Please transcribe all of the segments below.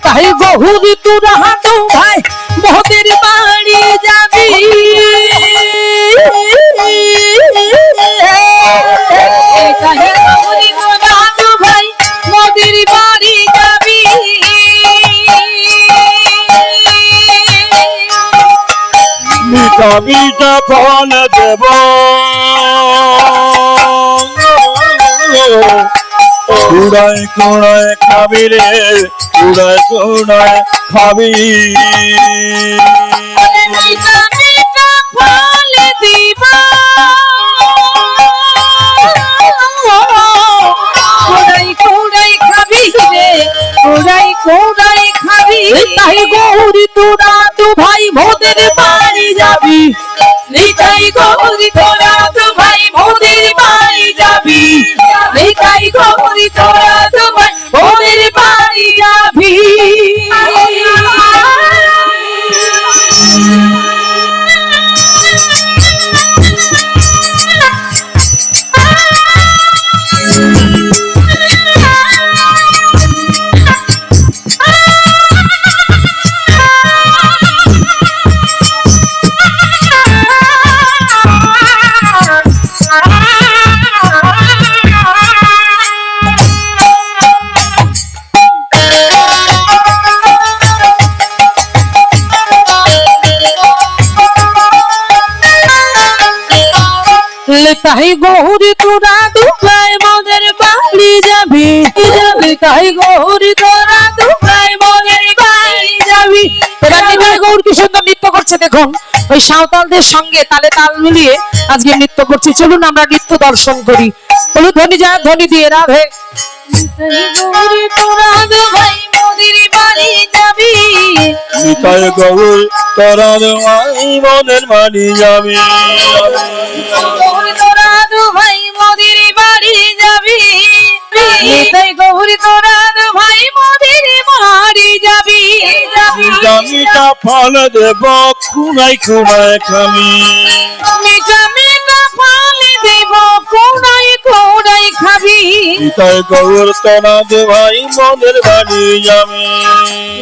তাই বহুদি তোরা হাঁটো ভাই মোদের বাড়ি যাবি তাই বহুদি তোরা হাঁটো ভাই মোদের বাড়ি যাবি মিঠা মিঠা ফল দেব কুড়ায় কুড়ায় খাবি রে কুড়ায় কুড়ায় খাবি মিঠা মিঠা ফল দিব কুড়াই কুড়াই খাবি রে কুড়াই কুড়াই খাবি তাই গৌরী তোরা তো ভাই মোদের বাড়ি যাবি নিতাই গৌরী তোরা তো ভাই মোদের বাড়ি যাবি নিতাই গৌরী তোরা তো ভাই মোদের বাড়ি যাবি তাই গৌরী তোরা দুবাই মোদের বাড়ি যাবি তাই গৌরী তোরা দুবাই মোদের বাড়ি যাবি এবার নিবাই গৌর কি সুন্দর নৃত্য করছে দেখুন ওই সাঁওতালদের সঙ্গে তালে তাল মিলিয়ে আজকে নৃত্য করছে চলুন আমরা নৃত্য দর্শন করি বলুন ধ্বনি যা ধ্বনি দিয়ে রাধে গৌরী তোরা দুবাই মোদের বাড়ি যাবি নিতাই গৌর তোরা দুবাই মোদের বাড়ি যাবি ভাই মোদের বাড়ি যাবি নিতাই গৌরী তোরা ভাই মোদের বাড়ি যাবি মিঠা মিঠা ফল দেব কুড়াই কুড়াই খাবি মিঠা মিঠা ফল দেব কুড়াই কুড়াই খাবি নিতাই গৌর তোরা দুবাই মোদের বাড়ি যাবি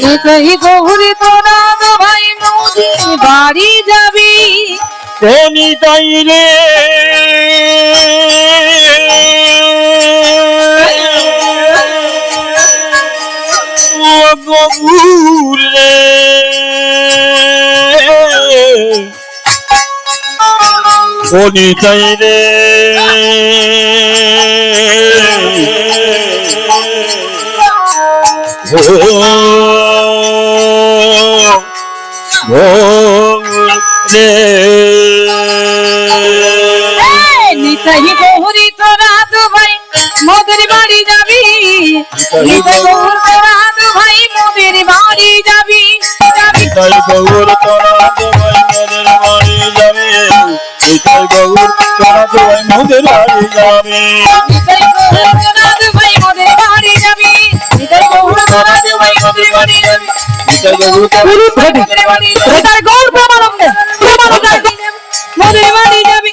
নিতাই গৌরী তোরা ভাই মোদের বাড়ি যাবি ও নিতাই রে গৌর রে ও নিতাই রে নিতাই গৌরী তোরা ভাই মোদের বাড়ি যাবি নিতাই গৌর তোরা ভাই মোদের বাড়ি যাবি নিতাই গৌর তোরা ভাই মোদের বাড়ি যাবি নিতাই গৌর তোরা ভাই মোদের বাড়ি যাবি নিতাই গৌর তোরা ভাই মোদের বাড়ি যাবি নিতাই গৌর তোরা ভাই মোদের বাড়ি যাবি নিতাই গৌর তোরা মোদের বাড়ি যাবি মোদের বাড়ি যাবি